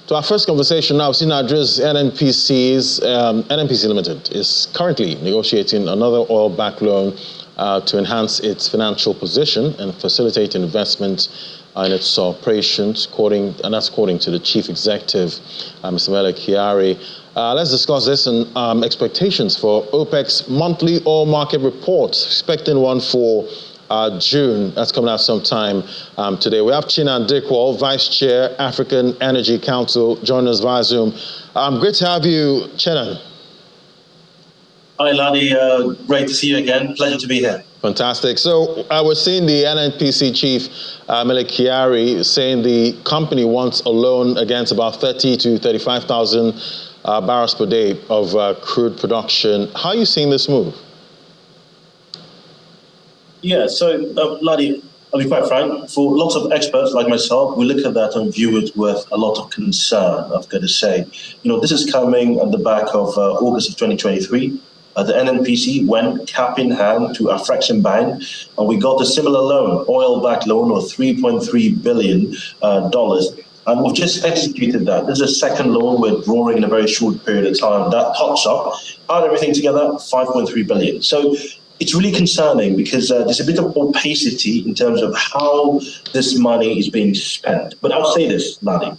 To our first conversation now, we've seen address NNPC Limited is currently negotiating another oil-backed loan to enhance its financial position and facilitate investment in its operations, and that's according to the chief executive, Mr. Mele Kyari. Let's discuss this and expectations for OPEC's monthly oil market report, expecting one for June. That's coming out sometime today. We have Chinan Dickwall, Vice Chair, African Energy Council, joining us via Zoom. Great to have you, Chinan. Hi, Ladi. Great to see you again. Pleasure to be here. Fantastic. So we're seeing the NNPC chief, Mele Kyari, saying the company wants a loan against about 30 to 35,000 barrels per day of crude production. How are you seeing this move? Yeah, so, Ladi, I'll be quite frank, for lots of experts like myself, we look at that and view it with a lot of concern, I've got to say. You know, this is coming at the back of August of 2023. The NNPC went cap in hand to a fraction bank, and we got a similar loan, oil-backed loan of $3.3 billion. And we've just executed that. This is a second loan we're drawing in a very short period of time. That tops up, add everything together, $5.3 billion. So it's really concerning because there's a bit of opacity in terms of how this money is being spent. But I'll say this, Ladi.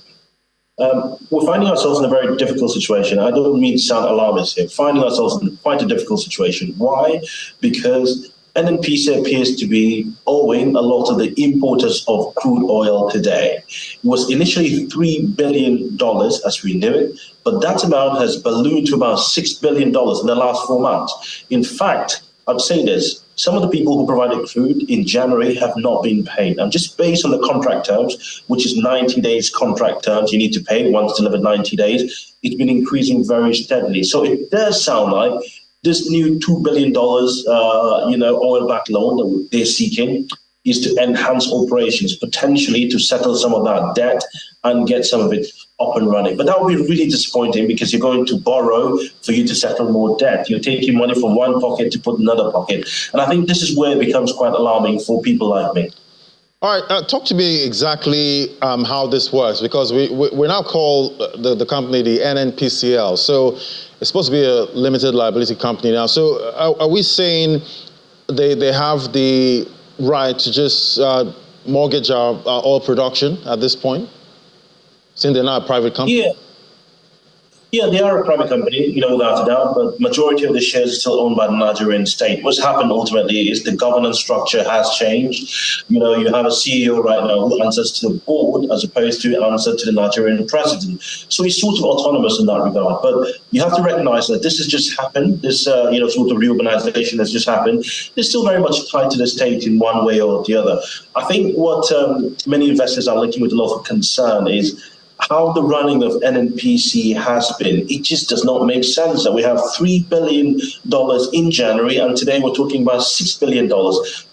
We're finding ourselves in a very difficult situation. I don't mean to sound alarmist here. Finding ourselves in quite a difficult situation. Why? Because NNPC appears to be owing a lot of the importers of crude oil today. It was initially $3 billion as we knew it, but that amount has ballooned to about $6 billion in the last 4 months. In fact, I'd say this, some of the people who provided crude in January have not been paid. And just based on the contract terms, which is 90 days contract terms, you need to pay once delivered 90 days, it's been increasing very steadily. So it does sound like this new $2 billion, oil-backed loan that they're seeking is to enhance operations, potentially to settle some of that debt and get some of it up and running. But that would be really disappointing because you're going to borrow for you to settle more debt. You're taking money from one pocket to put in another pocket. And I think this is where it becomes quite alarming for people like me. All right, talk to me exactly how this works, because we now call the company the NNPCL. So it's supposed to be a limited liability company now. So are we saying they have the right to just mortgage our oil production at this point, since they're not a private company? Yeah, they are a private company, without a doubt, but majority of the shares are still owned by the Nigerian state. What's happened ultimately is the governance structure has changed. You have a CEO right now who answers to the board as opposed to answer to the Nigerian president. So he's sort of autonomous in that regard. But you have to recognize that this has just happened. This, sort of reorganization has just happened. They're still very much tied to the state in one way or the other. I think what many investors are looking with a lot of concern is how the running of NNPC has been. It just does not make sense that we have $3 billion in January, and today we're talking about $6 billion,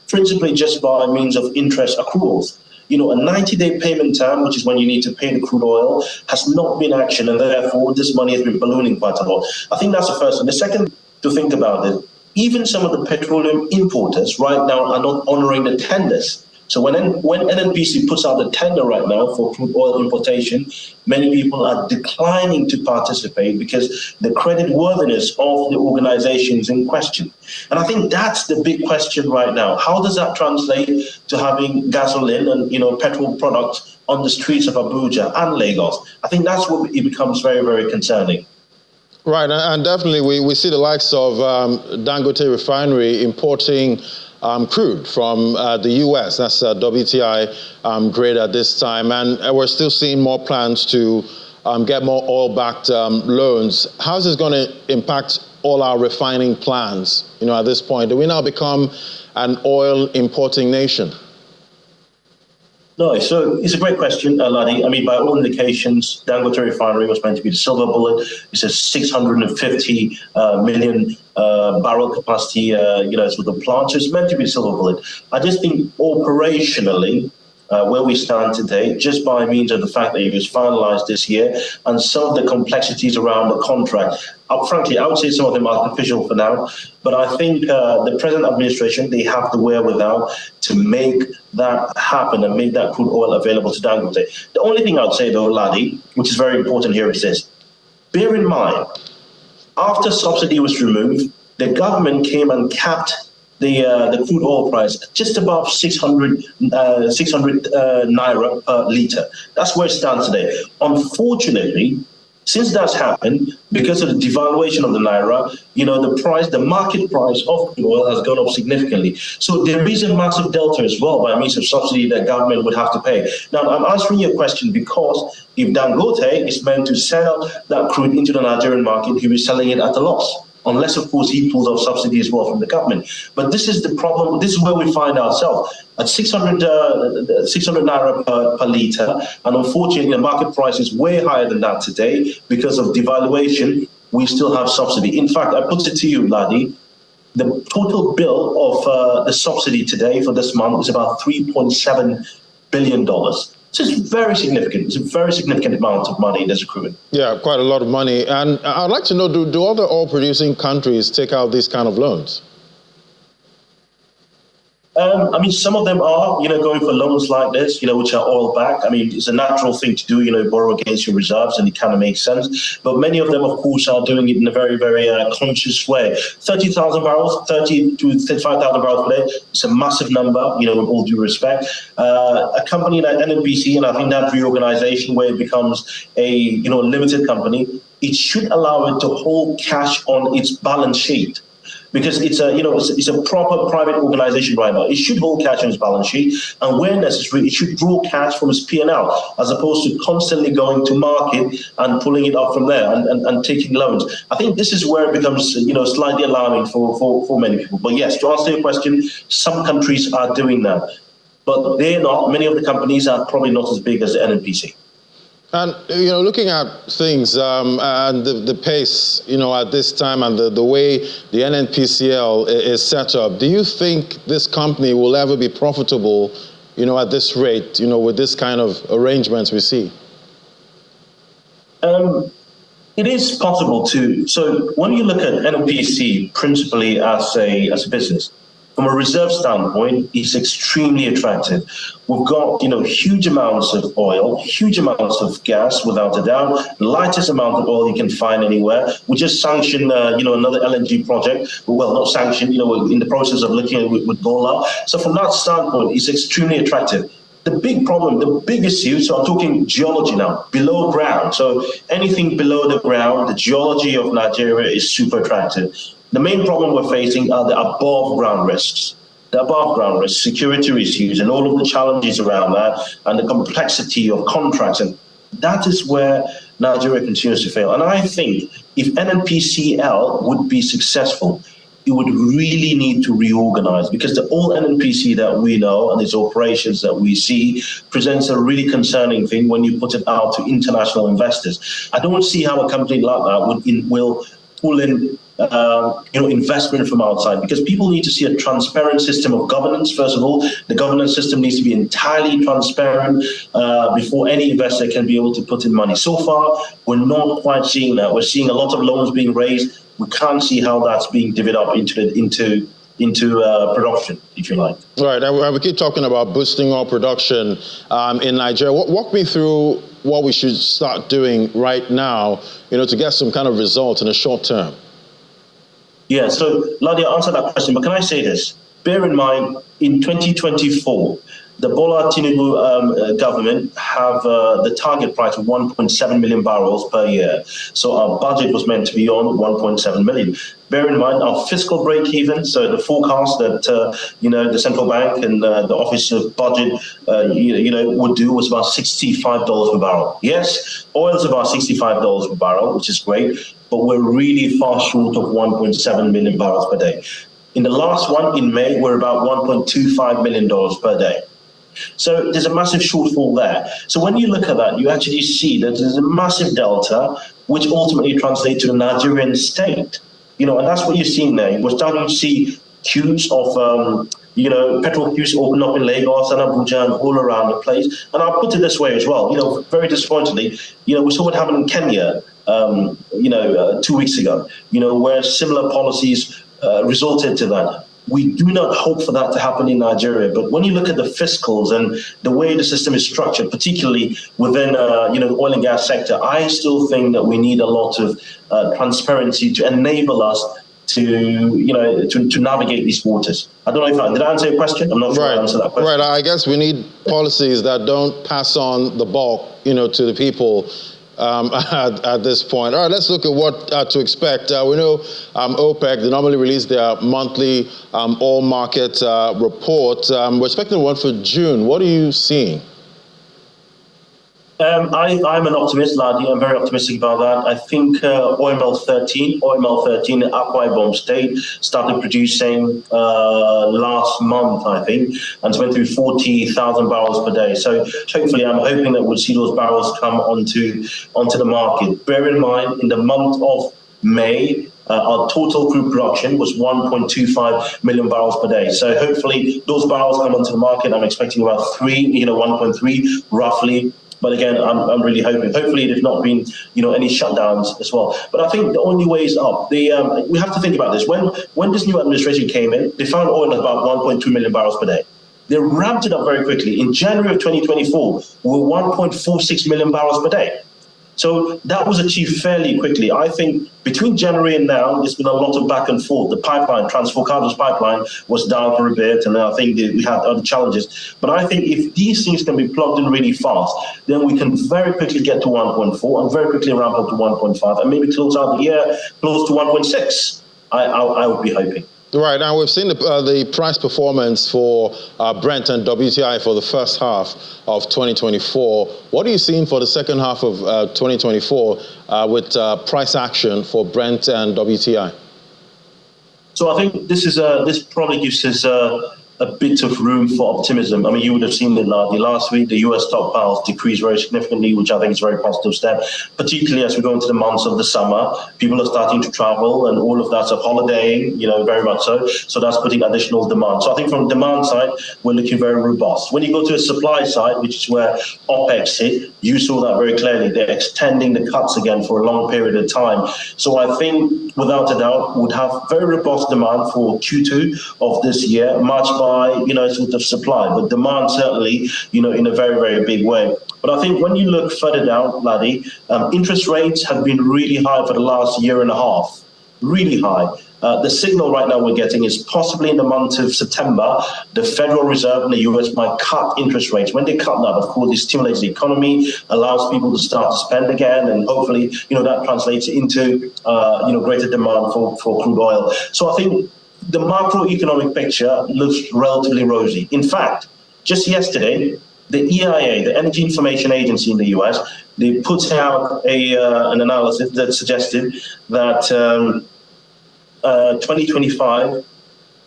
principally just by means of interest accruals. A 90-day payment term, which is when you need to pay the crude oil, has not been actioned, and therefore this money has been ballooning quite a lot. I think that's the first one. The second, to think about it, even some of the petroleum importers right now are not honoring the tenders. So when NNPC puts out the tender right now for crude oil importation, many people are declining to participate because the creditworthiness of the organization is in question. And I think that's the big question right now. How does that translate to having gasoline and petrol products on the streets of Abuja and Lagos? I think that's where it becomes very, very concerning. Right, and definitely we see the likes of Dangote Refinery importing crude from the U.S. That's WTI grade at this time. And we're still seeing more plans to get more oil-backed loans. How is this going to impact all our refining plans, at this point? Do we now become an oil importing nation? No, so it's a great question, Ladi. I mean, by all indications, Dangote Refinery was meant to be the silver bullet. It's a 650 million barrel capacity, sort of plant. So it's meant to be a silver bullet. I just think operationally, where we stand today, just by means of the fact that it was finalized this year and some of the complexities around the contract. Frankly, I would say some of them are artificial for now, but I think the present administration, they have the wherewithal to make that happen and make that crude oil available to Dangote. The only thing I would say, though, Ladi, which is very important here, is this. Bear in mind, after subsidy was removed, the government came and capped the crude oil price just above 600 naira per litre. That's where it stands today. Unfortunately, since that's happened, because of the devaluation of the naira, the market price of crude oil has gone up significantly. So there is a massive delta as well by means of subsidy that government would have to pay. Now, I'm answering your question because if Dangote is meant to sell that crude into the Nigerian market, he'll be selling it at a loss. Unless, of course, he pulls off subsidy as well from the government. But this is the problem. This is where we find ourselves at 600 naira per litre. And unfortunately, the market price is way higher than that today because of devaluation. We still have subsidy. In fact, I put it to you, Ladi, the total bill of the subsidy today for this month is about $3.7 billion. So it's very significant. It's a very significant amount of money that's accruing. Yeah, quite a lot of money. And I'd like to know, do other oil-producing countries take out these kind of loans? Some of them are, going for loans like this, which are oil-backed. It's a natural thing to do, borrow against your reserves, and it kind of makes sense. But many of them, of course, are doing it in a very, very conscious way. 30,000 barrels, 30 to 35,000 barrels per day. It's a massive number, with all due respect. A company like NNPCL, and I think that reorganization where it becomes a, limited company, it should allow it to hold cash on its balance sheet. Because it's a proper private organization right now. It should hold cash on its balance sheet, and where necessary, it should draw cash from its P&L, as opposed to constantly going to market and pulling it up from there and taking loans. I think this is where it becomes, slightly alarming for many people. But yes, to answer your question, some countries are doing that, but they're not. Many of the companies are probably not as big as the NNPC. And, looking at things and the pace, at this time and the way the NNPCL is set up, do you think this company will ever be profitable, at this rate, with this kind of arrangements we see? It is possible to. So when you look at NNPC principally as a business, from a reserve standpoint, it's extremely attractive. We've got, huge amounts of oil, huge amounts of gas, without a doubt, the lightest amount of oil you can find anywhere. We just sanctioned, another LNG project. Well, not sanctioned, we're in the process of looking at it with Gola. So from that standpoint, it's extremely attractive. The big problem, the big issue, so I'm talking geology now, below ground. So anything below the ground, the geology of Nigeria is super attractive. The main problem we're facing are the above ground risks. The above ground risks, security issues, and all of the challenges around that, and the complexity of contracts. And that is where Nigeria continues to fail. And I think if NNPCL would be successful, it would really need to reorganize, because the old NNPC that we know and its operations that we see presents a really concerning thing when you put it out to international investors. I don't see how a company like that will pull in investment from outside, because people need to see a transparent system of governance. First of all, the governance system needs to be entirely transparent before any investor can be able to put in money. So far, we're not quite seeing that. We're seeing a lot of loans being raised. We can't see how that's being divvied up into production, if you like. Right, and we keep talking about boosting oil production in Nigeria. Walk me through what we should start doing right now, to get some kind of results in the short term. Yeah, so Ladi, I'll answer that question, but can I say this? Bear in mind, in 2024, the Bola Tinubu government have the target price of 1.7 million barrels per year. So our budget was meant to be on 1.7 million. Bear in mind our fiscal break-even, so the forecast that the central bank and the Office of Budget would do was about $65 per barrel. Yes, oil is about $65 per barrel, which is great, but we're really far short of 1.7 million barrels per day. In the last one in May, we're about $1.25 million per day. So there's a massive shortfall there. So when you look at that, you actually see that there's a massive delta, which ultimately translates to the Nigerian state. And that's what you're seeing there. We're starting to see queues of petrol queues open up in Lagos and Abuja and all around the place. And I'll put it this way as well. Very disappointingly, we saw what happened in Kenya, 2 weeks ago, where similar policies resulted to that. We do not hope for that to happen in Nigeria. But when you look at the fiscals and the way the system is structured, particularly within the oil and gas sector, I still think that we need a lot of transparency to enable us to navigate these waters. I don't know if did I answer your question? I'm not sure I answered that question. Right. I guess we need policies that don't pass on the bulk, to the people. At this point. All right, let's look at what to expect. We know OPEC, they normally release their monthly oil market report. We're expecting one for June. What are you seeing? I'm an optimist, Ladi. I'm very optimistic about that. I think OML 13 in Akwa Ibom State started producing last month, I think, and it went through 40,000 barrels per day. So hopefully, I'm hoping that we'll see those barrels come onto the market. Bear in mind, in the month of May, our total crude production was 1.25 million barrels per day. So hopefully, those barrels come onto the market. I'm expecting about 1.3 roughly. But again, I'm really hoping. Hopefully, there's not been any shutdowns as well. But I think the only way is up. We have to think about this. When this new administration came in, they found oil at about 1.2 million barrels per day. They ramped it up very quickly. In January of 2024, we were 1.46 million barrels per day. So that was achieved fairly quickly. I think between January and now, there's been a lot of back and forth. The pipeline, Transforcados pipeline, was down for a bit, and I think we had other challenges. But I think if these things can be plugged in really fast, then we can very quickly get to 1.4 and very quickly ramp up to 1.5 and maybe close out the year close to 1.6. I would be hoping. Right, and we've seen the price performance for Brent and WTI for the first half of 2024. What are you seeing for the second half of 2024 with price action for Brent and WTI? So I think this probably gives us a bit of room for optimism. I mean, you would have seen it last week. The US stockpiles decreased very significantly, which I think is a very positive step, particularly as we go into the months of the summer. People are starting to travel and all of that's a holidaying, very much so. So that's putting additional demand. So I think from the demand side, we're looking very robust. When you go to the supply side, which is where OPEC sit, you saw that very clearly. They're extending the cuts again for a long period of time. So I think, without a doubt, would have very robust demand for Q2 of this year, matched by sort of supply, but demand certainly, in a very, very big way. But I think when you look further down, Laddie, interest rates have been really high for the last year and a half, really high. The signal right now we're getting is possibly in the month of September, the Federal Reserve in the US might cut interest rates. When they cut that, of course, it stimulates the economy, allows people to start to spend again, and hopefully, that translates into, greater demand for crude oil. So I think the macroeconomic picture looks relatively rosy. In fact, just yesterday, the EIA, the Energy Information Agency in the US, they put out an analysis that suggested that 2025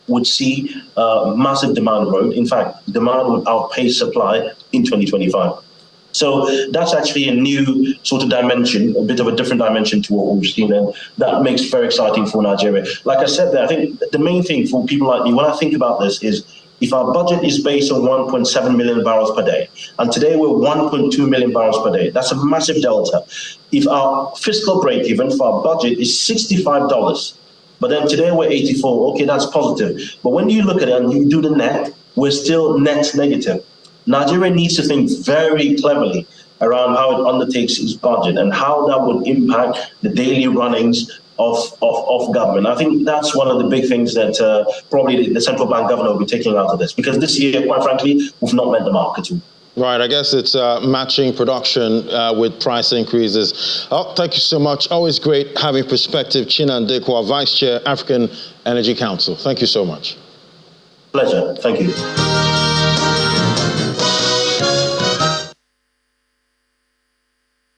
would see massive demand growth. In fact, demand would outpace supply in 2025. So that's actually a new sort of dimension, a bit of a different dimension to what we've seen, and that makes it very exciting for Nigeria. Like I said there, I think the main thing for people like me, when I think about this, is if our budget is based on 1.7 million barrels per day, and today we're 1.2 million barrels per day, that's a massive delta. If our fiscal break-even for our budget is $65, but then today we're 84, okay, that's positive. But when you look at it and you do the net, we're still net negative. Nigeria needs to think very cleverly around how it undertakes its budget and how that would impact the daily runnings of government. I think that's one of the big things that probably the central bank governor will be taking out of this, because this year, quite frankly, we've not met the market. Right, I guess it's matching production with price increases. Oh, thank you so much. Always great having perspective. Chinan Dekwa, Vice Chair, African Energy Council. Thank you so much. Pleasure. Thank you.